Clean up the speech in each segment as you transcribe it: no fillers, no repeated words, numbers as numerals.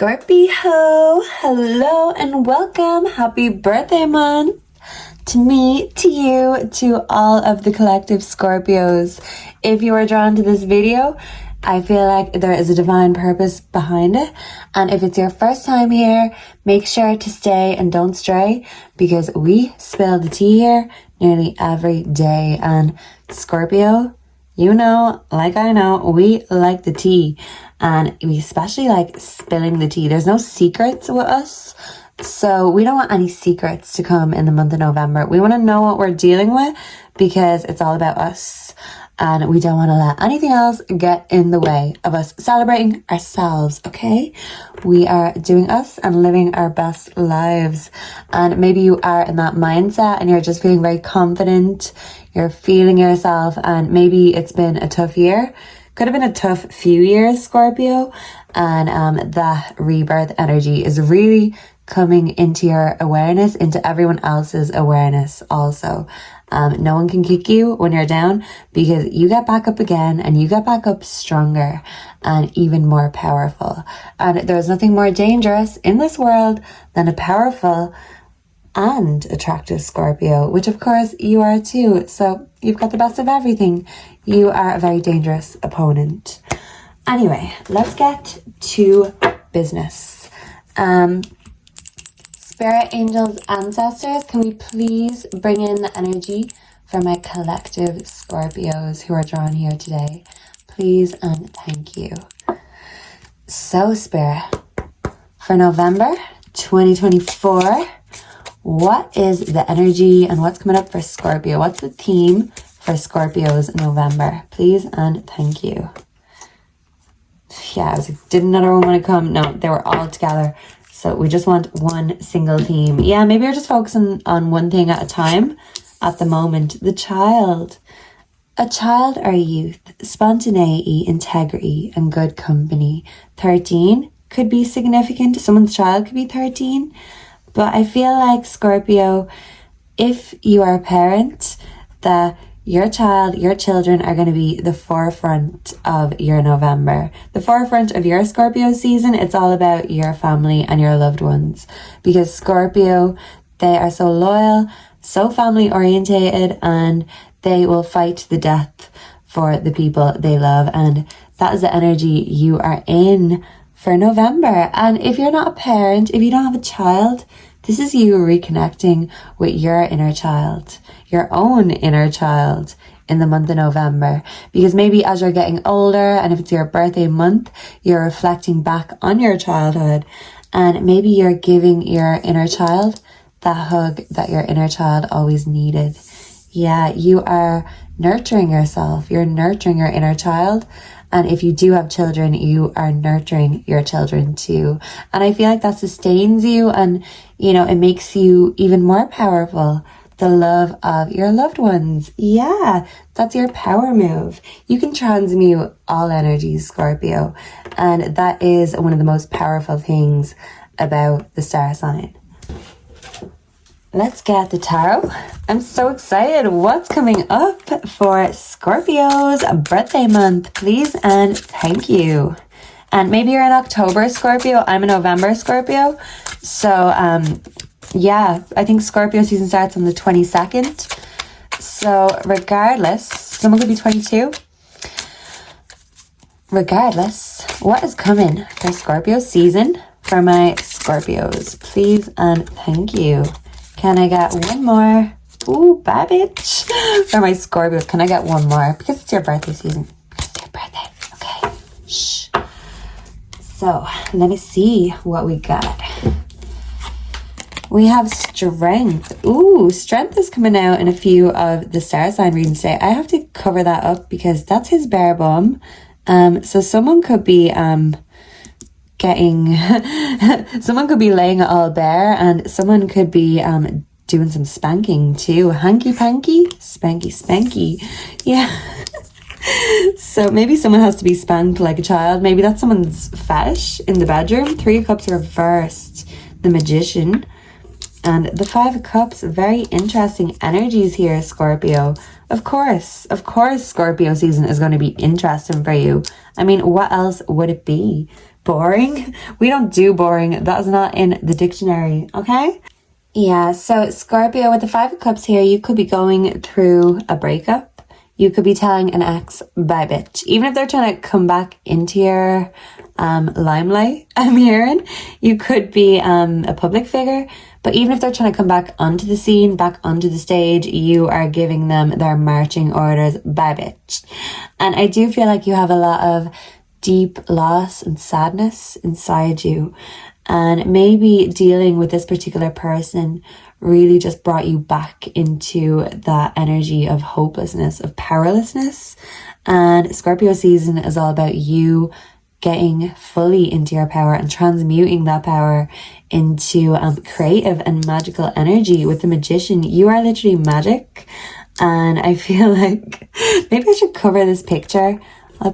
Scorpio, hello and welcome. Happy birthday month to me, to you, to all of the collective Scorpios. If you are drawn to this video, I feel like there is a divine purpose behind it. And if it's your first time here, make sure to stay and don't stray, because we spill the tea here nearly every day. And Scorpio, you know, like I know, we like the tea. And we especially like spilling the tea. There's no secrets with us. So we don't want any secrets to come in the month of November. We want to know what we're dealing with because it's all about us. And we don't want to let anything else get in the way of us celebrating ourselves, okay? We are doing us and living our best lives. And maybe you are in that mindset and you're just feeling very confident. You're feeling yourself, and maybe it's been a tough year. Could have been a tough few years, Scorpio. And that rebirth energy is really coming into your awareness, into everyone else's awareness also. No one can kick you when you're down, because you get back up again and you get back up stronger and even more powerful. And there's nothing more dangerous in this world than a powerful and attractive Scorpio, which of course you are too. So you've got the best of everything. You are a very dangerous opponent. Anyway, let's get to business. Spirit, angels, ancestors, can we please bring in the energy for my collective Scorpios who are drawn here today? Please and thank you. So, Spirit, for November 2024, what is the energy and what's coming up for Scorpio? What's the theme for Scorpios November? Please and thank you. Yeah, I was like, did another one want to come? No, they were all together. So we just want one single theme. Yeah, maybe you're just focusing on one thing at a time at the moment. The child. A child or a youth. Spontaneity, integrity, and good company. 13 could be significant. Someone's child could be 13. But I feel like, Scorpio, if you are a parent, that your child, your children are going to be the forefront of your November. The forefront of your Scorpio season. It's all about your family and your loved ones. Because Scorpio, they are so loyal, so family orientated, and they will fight to the death for the people they love. And that is the energy you are in for November. And if you're not a parent, if you don't have a child, this is you reconnecting with your inner child, your own inner child in the month of November. Because maybe as you're getting older, and if it's your birthday month, you're reflecting back on your childhood, and maybe you're giving your inner child that hug that your inner child always needed. Yeah, you are nurturing yourself. You're nurturing your inner child. And if you do have children, you are nurturing your children too. And I feel like that sustains you, and, you know, it makes you even more powerful. The love of your loved ones. Yeah, that's your power move. You can transmute all energies, Scorpio. And that is one of the most powerful things about the star sign. Let's get the tarot. I'm so excited. What's coming up for Scorpio's birthday month? Please and thank you. And maybe you're an October Scorpio. I'm a November Scorpio. So, yeah, I think Scorpio season starts on the 22nd. So regardless, someone could be 22. Regardless, what is coming for Scorpio season for my Scorpios? Please and thank you. Can I get one more? Ooh, bad bitch. For my Scorpios, can I get one more? Because it's your birthday season. Because it's your birthday. Okay. Shh. So, let me see what we got. We have strength. Ooh, strength is coming out in a few of the star sign readings today. I have to cover that up because that's his bare bum. So someone could be someone could be laying it all bare, and someone could be doing some spanking too. Hanky panky, spanky spanky. Yeah. So maybe someone has to be spanked like a child. Maybe that's someone's fetish in the bedroom. 3 of Cups reversed. The Magician. And the 5 of Cups. Very interesting energies here, Scorpio. Of course, Scorpio season is going to be interesting for you. I mean, what else would it be? boring. We don't do boring. That is not in the dictionary, okay? Yeah, so Scorpio, with the Five of Cups here, you could be going through a breakup. You could be telling an ex, bye bitch. Even if they're trying to come back into your limelight, I'm hearing. You could be a public figure. But even if they're trying to come back onto the scene, back onto the stage, you are giving them their marching orders, bye bitch. And I do feel like you have a lot of deep loss and sadness inside you. And maybe dealing with this particular person really just brought you back into that energy of hopelessness, of powerlessness. And Scorpio season is all about you getting fully into your power and transmuting that power into creative and magical energy. With the Magician, you are literally magic. And I feel like maybe I should cover this picture. I'll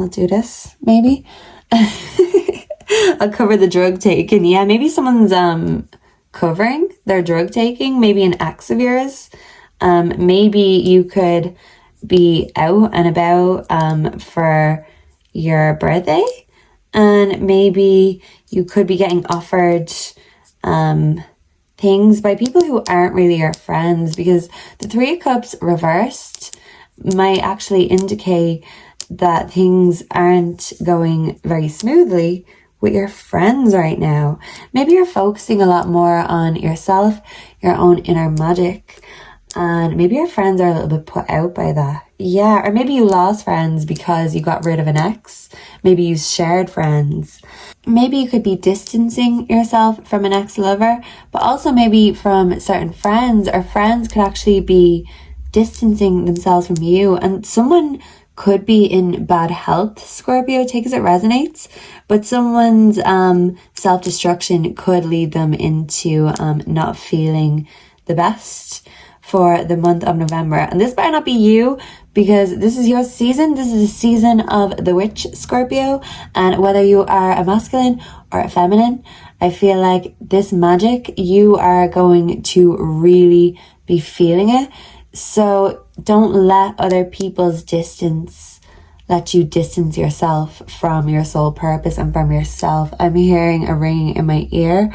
do this, maybe. I'll cover the drug taking. Yeah, maybe someone's covering their drug taking, maybe an ex of yours. Maybe you could be out and about for your birthday, and maybe you could be getting offered things by people who aren't really your friends, because the Three of Cups reversed might actually indicate that things aren't going very smoothly with your friends right now. Maybe you're focusing a lot more on yourself, your own inner magic, and maybe your friends are a little bit put out by that. Yeah, or maybe you lost friends because you got rid of an ex. Maybe you shared friends. Maybe you could be distancing yourself from an ex-lover, but also maybe from certain friends, or friends could actually be distancing themselves from you. And someone could be in bad health, Scorpio, take as it resonates, but someone's self-destruction could lead them into not feeling the best for the month of November. And this might not be you, because this is your season. This is the season of the witch, Scorpio. And whether you are a masculine or a feminine, I feel like this magic, you are going to really be feeling it. So don't let other people's distance let you distance yourself from your soul purpose and from yourself. I'm hearing a ringing in my ear.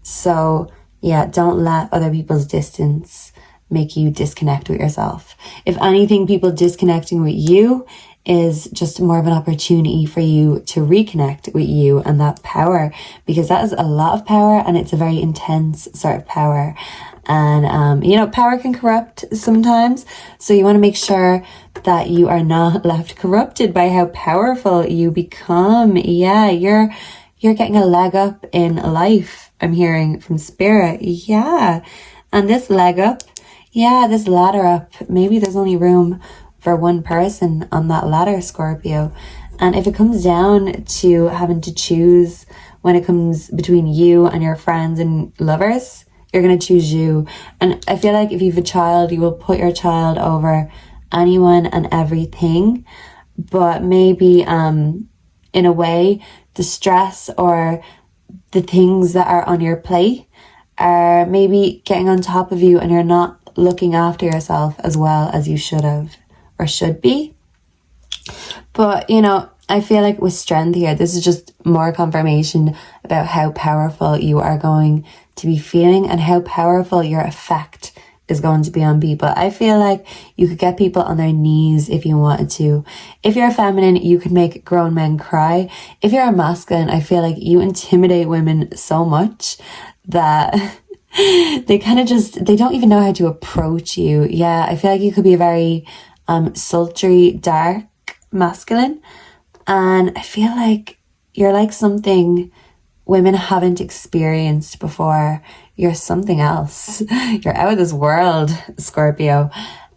So yeah, don't let other people's distance make you disconnect with yourself. If anything, people disconnecting with you is just more of an opportunity for you to reconnect with you and that power, because that is a lot of power, and it's a very intense sort of power. And, power can corrupt sometimes. So you want to make sure that you are not left corrupted by how powerful you become. Yeah, you're getting a leg up in life, I'm hearing from spirit. Yeah. And this leg up, this ladder up, maybe there's only room for one person on that ladder, Scorpio. And if it comes down to having to choose when it comes between you and your friends and lovers, you're going to choose you. And I feel like if you have a child, you will put your child over anyone and everything. But maybe in a way, the stress or the things that are on your plate are maybe getting on top of you, and you're not looking after yourself as well as you should have or should be. But, I feel like with strength here, this is just more confirmation about how powerful you are going to be feeling and how powerful your effect is going to be on people. I feel like you could get people on their knees if you wanted to. If you're a feminine, you could make grown men cry. If you're a masculine, I feel like you intimidate women so much that they don't even know how to approach you. Yeah, I feel like you could be a very sultry, dark masculine. And I feel like you're like something women haven't experienced before. You're something else. You're out of this world, Scorpio.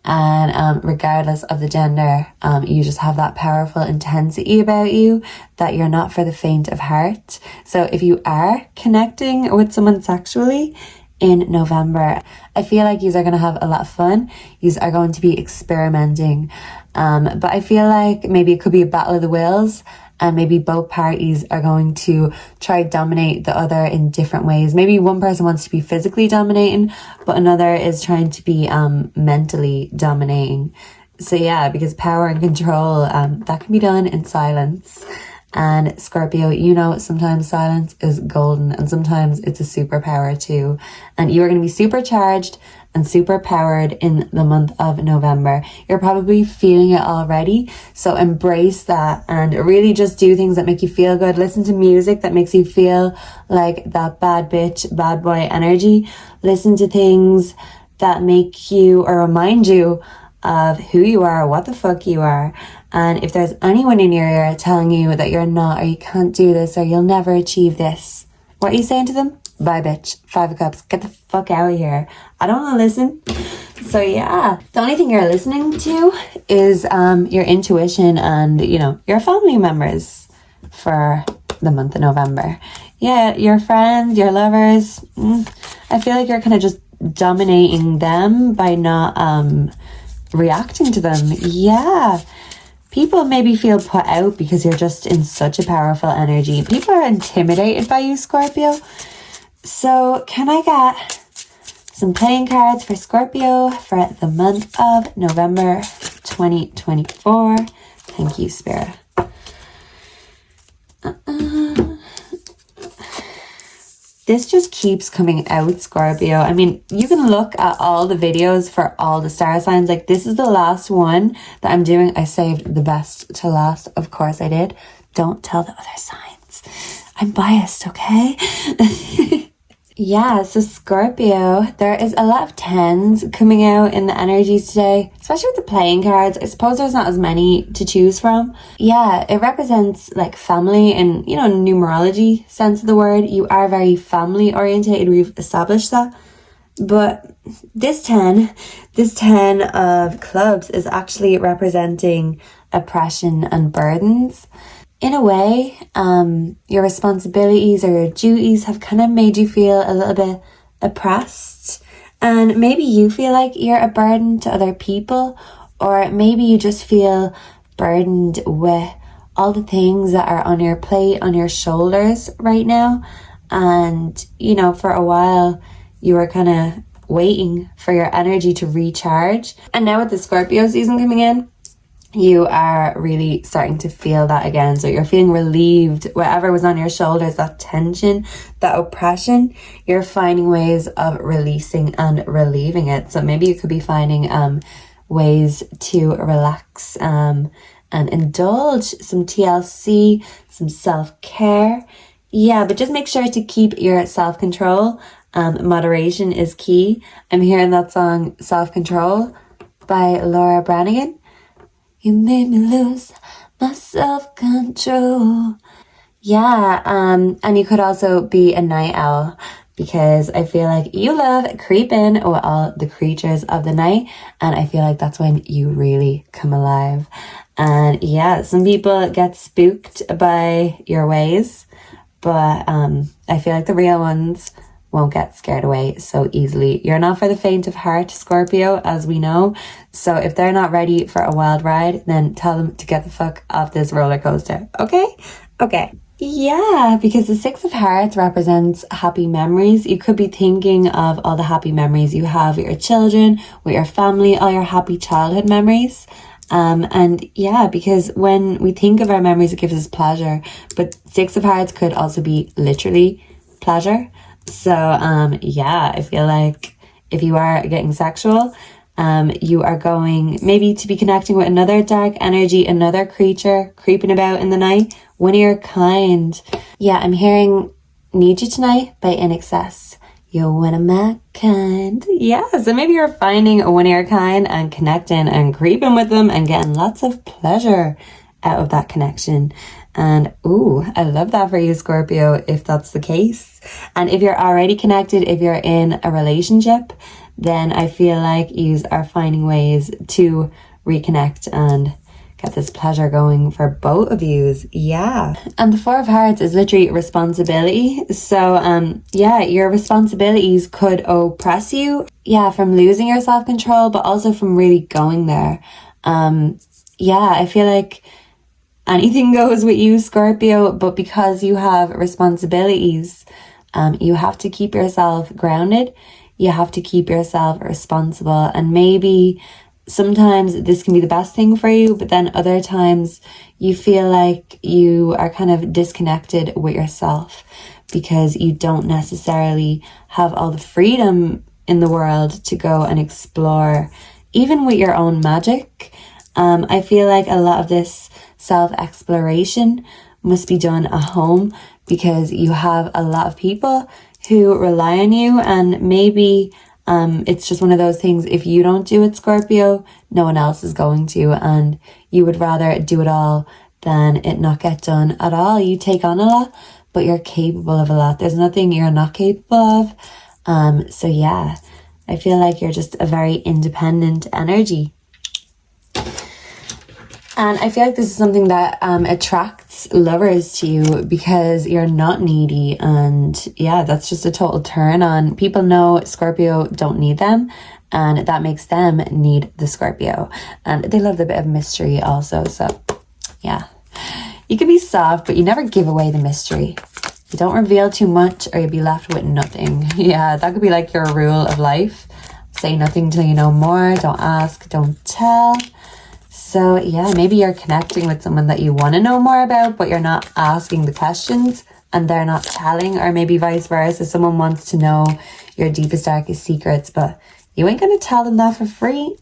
And regardless of the gender, you just have that powerful intensity about you that you're not for the faint of heart. So if you are connecting with someone sexually in November, I feel like you are going to have a lot of fun. You are going to be experimenting. But I feel like maybe it could be a battle of the wills, and maybe both parties are going to try to dominate the other in different ways. Maybe one person wants to be physically dominating, but another is trying to be mentally dominating. So yeah, because power and control, that can be done in silence. And Scorpio, you know, sometimes silence is golden and sometimes it's a superpower too. And you are going to be supercharged and super powered in the month of November. You're probably feeling it already. So embrace that and really just do things that make you feel good. Listen to music that makes you feel like that bad bitch, bad boy energy. Listen to things that make you or remind you of who you are, what the fuck you are. And if there's anyone in your ear telling you that you're not, or you can't do this, or you'll never achieve this, what are you saying to them? Bye, bitch. 5 of Cups. Get the fuck out of here. I don't want to listen. So yeah, the only thing you're listening to is your intuition and, you know, your family members for the month of November. Yeah, your friends, your lovers. I feel like you're kind of just dominating them by not reacting to them. Yeah. People maybe feel put out because you're just in such a powerful energy. People are intimidated by you, Scorpio. So can I get some playing cards for Scorpio for the month of November 2024? Thank you, Spirit. This just keeps coming out, Scorpio. I mean, you can look at all the videos for all the star signs. Like, this is the last one that I'm doing. I saved the best to last. Of course I did. Don't tell the other signs. I'm biased, okay? Yeah, so Scorpio, there is a lot of 10s coming out in the energies today, especially with the playing cards. I suppose there's not as many to choose from. Yeah, it represents like family and, you know, numerology sense of the word. You are very family orientated. We've established that. But this 10 of clubs is actually representing oppression and burdens. In a way, your responsibilities or your duties have kind of made you feel a little bit oppressed. And maybe you feel like you're a burden to other people, or maybe you just feel burdened with all the things that are on your plate, on your shoulders right now. And, you know, for a while, you were kind of waiting for your energy to recharge. And now with the Scorpio season coming in, you are really starting to feel that again. So you're feeling relieved. Whatever was on your shoulders, that tension, that oppression, you're finding ways of releasing and relieving it. So maybe you could be finding ways to relax and indulge some TLC, some self-care. Yeah, but just make sure to keep your self-control. Moderation is key. I'm hearing that song Self-Control by Laura Branigan. You made me lose my self-control. Yeah, and you could also be a night owl, because I feel like you love creeping with all the creatures of the night, and I feel like that's when you really come alive. And yeah, some people get spooked by your ways, but I feel like the real ones won't get scared away so easily. You're not for the faint of heart, Scorpio, as we know. So if they're not ready for a wild ride, then tell them to get the fuck off this roller coaster. Okay. Yeah, because the 6 of Hearts represents happy memories. You could be thinking of all the happy memories you have with your children, with your family, all your happy childhood memories. And yeah, because when we think of our memories, it gives us pleasure. But 6 of Hearts could also be literally pleasure. So, yeah, I feel like if you are getting sexual, you are going maybe to be connecting with another dark energy, another creature creeping about in the night, one of your kind. Yeah, I'm hearing Need You Tonight by In Excess. You're one of my kind. Yeah, so maybe you're finding a one of your kind and connecting and creeping with them and getting lots of pleasure out of that connection. And ooh, I love that for you, Scorpio, if that's the case. And if you're already connected, if you're in a relationship, then I feel like you are finding ways to reconnect and get this pleasure going for both of yous. Yeah. And the 4 of Hearts is literally responsibility. So yeah, your responsibilities could oppress you. Yeah, from losing your self-control, but also from really going there. Yeah, I feel like anything goes with you, Scorpio, but because you have responsibilities, you have to keep yourself grounded. You have to keep yourself responsible. And maybe sometimes this can be the best thing for you, but then other times you feel like you are kind of disconnected with yourself because you don't necessarily have all the freedom in the world to go and explore, even with your own magic. I feel like a lot of this self-exploration must be done at home because you have a lot of people who rely on you, and maybe it's just one of those things, if you don't do it, Scorpio, no one else is going to, and you would rather do it all than it not get done at all. You take on a lot, but you're capable of a lot. There's nothing you're not capable of. So yeah, I feel like you're just a very independent energy. And I feel like this is something that attracts lovers to you because you're not needy. And yeah, that's just a total turn on. People know Scorpio don't need them, and that makes them need the Scorpio. And they love the bit of mystery also. So yeah, you can be soft, but you never give away the mystery. You don't reveal too much or you'll be left with nothing. Yeah, that could be like your rule of life. Say nothing till you know more. Don't ask, don't tell. So yeah, maybe you're connecting with someone that you want to know more about, but you're not asking the questions and they're not telling, or maybe vice versa. Someone wants to know your deepest, darkest secrets, but you ain't going to tell them that for free.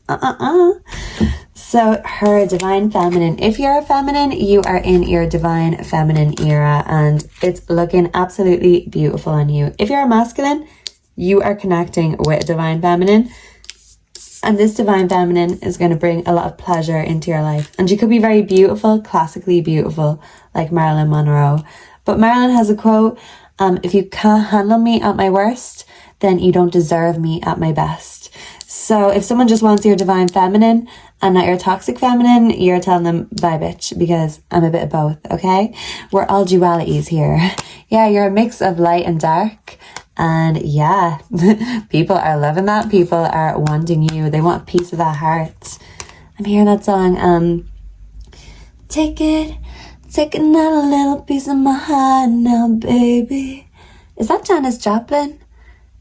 So her divine feminine, if you're a feminine, you are in your divine feminine era and it's looking absolutely beautiful on you. If you're a masculine, you are connecting with divine feminine. And this divine feminine is going to bring a lot of pleasure into your life. And she could be very beautiful, classically beautiful, like Marilyn Monroe. But Marilyn has a quote, if you can't handle me at my worst, then you don't deserve me at my best. So if someone just wants your divine feminine and not your toxic feminine, you're telling them, bye bitch, because I'm a bit of both, okay? We're all dualities here. Yeah, you're a mix of light and dark. And yeah, people are loving that. People are wanting you. They want a piece of that heart. I'm hearing that song. Take another little piece of my heart now, baby. Is that Janis Joplin?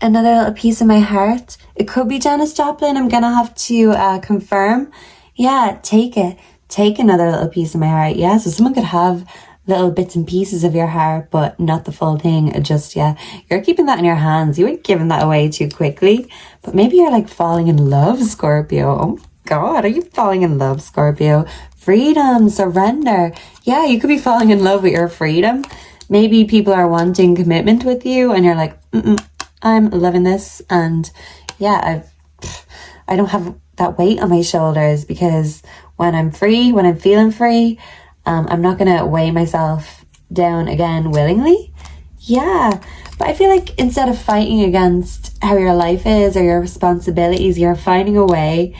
Another little piece of my heart. It could be Janis Joplin. I'm gonna have to confirm. Yeah, take it. Take another little piece of my heart. Yeah, so someone could have little bits and pieces of your heart, but not the full thing just yet. You're keeping that in your hands. You ain't giving that away too quickly. But maybe you're like falling in love, Scorpio. Oh God, are you falling in love, Scorpio? Freedom, surrender. Yeah, you could be falling in love with your freedom. Maybe people are wanting commitment with you and you're like, I'm loving this. And yeah, I don't have that weight on my shoulders because when I'm free, when I'm feeling free, I'm not going to weigh myself down again willingly. Yeah, but I feel like instead of fighting against how your life is or your responsibilities, you're finding a way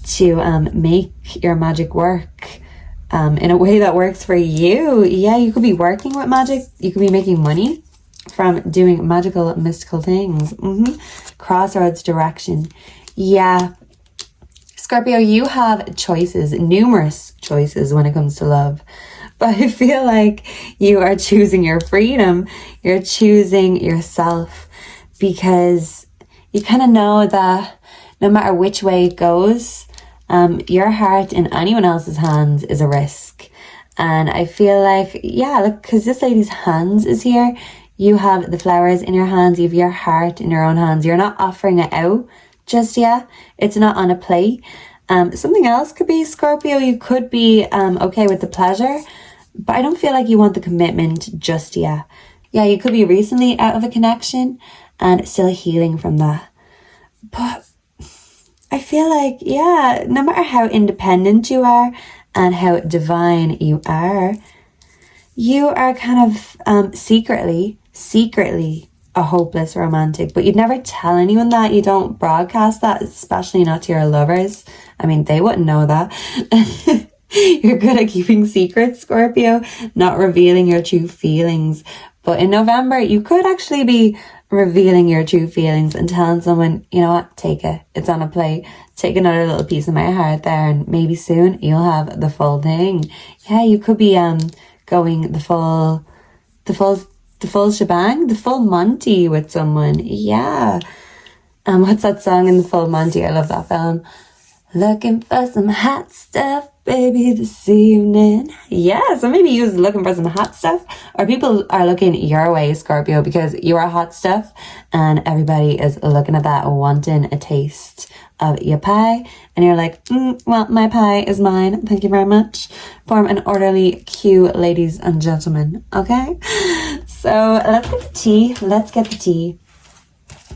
to make your magic work in a way that works for you. Yeah, you could be working with magic. You could be making money from doing magical, mystical things. Crossroads direction. Yeah. Scorpio, you have choices, numerous choices when it comes to love. But I feel like you are choosing your freedom. You're choosing yourself because you kind of know that no matter which way it goes, your heart in anyone else's hands is a risk. And I feel like, yeah, look, because this lady's hands is here. You have the flowers in your hands. You have your heart in your own hands. You're not offering it out just yet. It's not on a plate. Something else could be, Scorpio. You could be okay with the pleasure, but I don't feel like you want the commitment just yet. Yeah, you could be recently out of a connection and still healing from that. But I feel like, yeah, no matter how independent you are and how divine you are kind of secretly a hopeless romantic, but you'd never tell anyone that. You don't broadcast that, especially not to your lovers. I mean, they wouldn't know that. You're good at keeping secrets, Scorpio, not revealing your true feelings. But in November, you could actually be revealing your true feelings and telling someone, you know what, take it. It's on a plate. Take another little piece of my heart there, and maybe soon you'll have the full thing. Yeah, you could be going the full shebang, the full Monty with someone. Yeah. What's that song in the Full Monty? I love that film. Looking for some hot stuff, baby, this evening. Yeah, so maybe you're looking for some hot stuff, or people are looking your way, Scorpio, because you are hot stuff and everybody is looking at that, wanting a taste of your pie. And you're like, well, my pie is mine. Thank you very much. Form an orderly queue, ladies and gentlemen. Okay? So let's get the tea. Let's get the tea.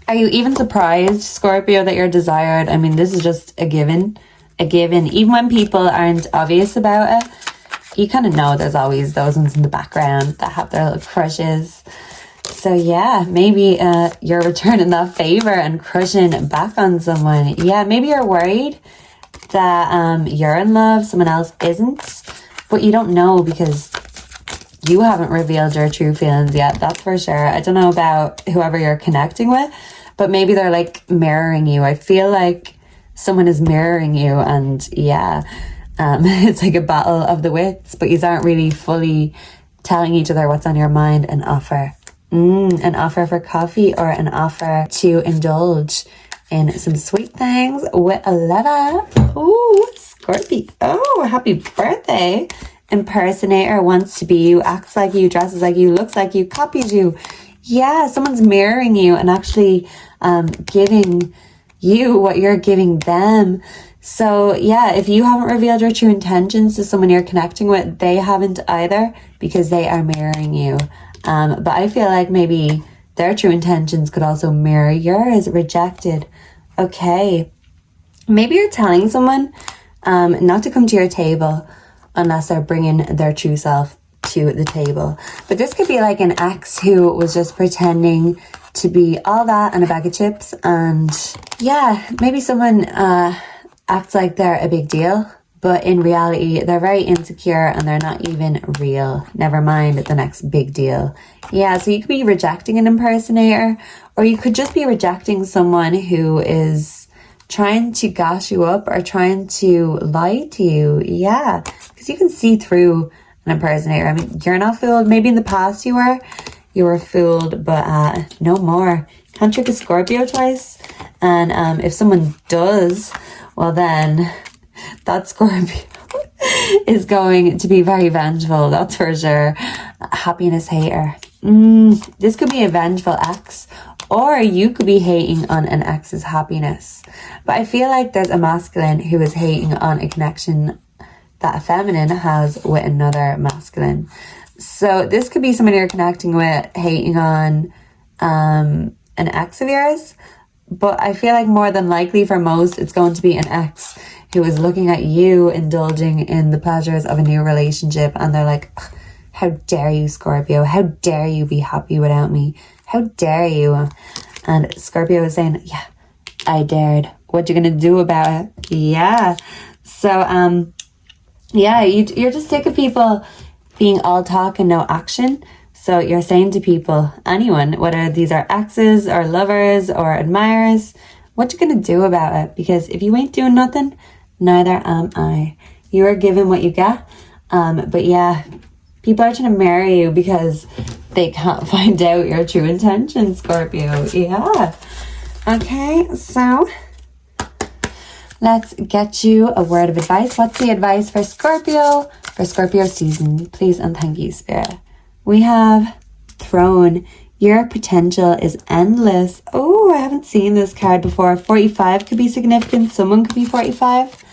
Are you even surprised, Scorpio, that you're desired? I mean, this is just a given. A given. Even when people aren't obvious about it, you kind of know there's always those ones in the background that have their little crushes. So yeah, maybe you're returning that favor and crushing back on someone. Yeah, maybe you're worried that you're in love, someone else isn't. But you don't know because you haven't revealed your true feelings yet, that's for sure. I don't know about whoever you're connecting with, but maybe they're like mirroring you. I feel like someone is mirroring you, and yeah, it's like a battle of the wits, but you aren't really fully telling each other what's on your mind. An offer. An offer for coffee, or an offer to indulge in some sweet things with a lover. Ooh, Scorpio. Oh, happy birthday. Impersonator wants to be you, acts like you, dresses like you, looks like you, copies you. Yeah, someone's mirroring you and actually giving you what you're giving them. So yeah, if you haven't revealed your true intentions to someone you're connecting with, they haven't either, because they are mirroring you. But I feel like maybe their true intentions could also mirror yours. Rejected. Okay. Maybe you're telling someone not to come to your table unless they're bringing their true self to the table. But this could be like an ex who was just pretending to be all that and a bag of chips. And yeah, maybe someone acts like they're a big deal, but in reality, they're very insecure and they're not even real. Never mind the next big deal. Yeah, so you could be rejecting an impersonator, or you could just be rejecting someone who is trying to gas you up or trying to lie to you. Yeah, because you can see through an impersonator. I mean, you're not fooled. Maybe in the past you were fooled, but no more. Can't trick a Scorpio twice. And if someone does, well then that Scorpio is going to be very vengeful, that's for sure. Happiness hater. This could be a vengeful ex, or you could be hating on an ex's happiness. But I feel like there's a masculine who is hating on a connection that a feminine has with another masculine. So this could be someone you're connecting with hating on an ex of yours. But I feel like more than likely for most, it's going to be an ex who is looking at you indulging in the pleasures of a new relationship, and they're like, how dare you, Scorpio? How dare you be happy without me? How dare you? And Scorpio is saying, yeah, I dared. What you gonna do about it? Yeah. So, yeah, you're just sick of people being all talk and no action. So you're saying to people, anyone, whether these are exes or lovers or admirers, what you gonna do about it? Because if you ain't doing nothing, neither am I. You are given what you get. But yeah, people are trying to marry you because they can't find out your true intentions, Scorpio. Yeah. Okay, so let's get you a word of advice. What's the advice for Scorpio season? Please and thank you, Spirit. We have Throne. Your potential is endless. Oh, I haven't seen this card before. 45 could be significant. Someone could be 45.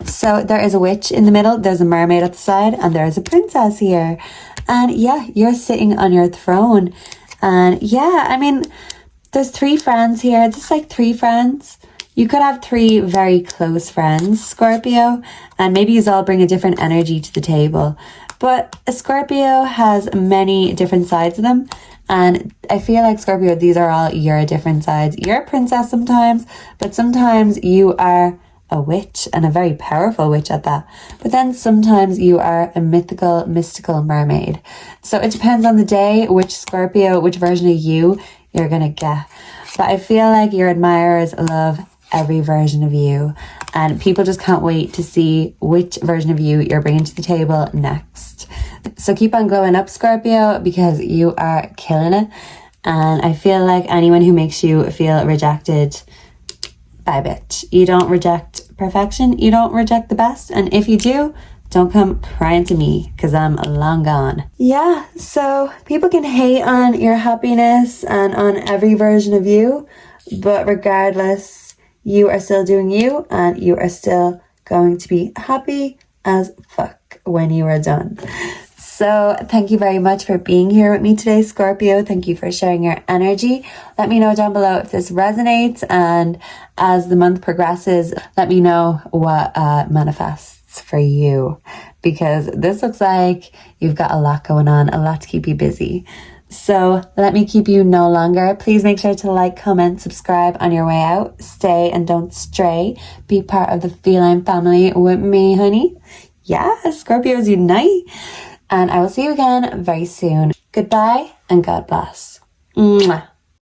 So there is a witch in the middle. There's a mermaid at the side. And there is a princess here. And yeah, you're sitting on your throne. And yeah, I mean, there's 3 friends here. Just like 3 friends. You could have 3 very close friends, Scorpio. And maybe you all bring a different energy to the table. But a Scorpio has many different sides of them. And I feel like, Scorpio, these are all your different sides. You're a princess sometimes, but sometimes you are a witch, and a very powerful witch at that. But then sometimes you are a mythical, mystical mermaid. So it depends on the day which Scorpio, which version of you you're going to get. But I feel like your admirers love every version of you. And people just can't wait to see which version of you you're bringing to the table next. So keep on glowing up, Scorpio, because you are killing it. And I feel like anyone who makes you feel rejected, bye bitch. You don't reject perfection, you don't reject the best. And if you do, don't come crying to me because I'm long gone. Yeah, so people can hate on your happiness and on every version of you, but regardless, you are still doing you and you are still going to be happy as fuck when you are done. So thank you very much for being here with me today, Scorpio. Thank you for sharing your energy. Let me know down below if this resonates, and as the month progresses, let me know what manifests for you, because this looks like you've got a lot going on, a lot to keep you busy. So let me keep you no longer. Please make sure to like, comment, subscribe on your way out. Stay and don't stray. Be part of the feline family with me, honey. Yeah, Scorpios unite. And I will see you again very soon. Goodbye and God bless. Mwah.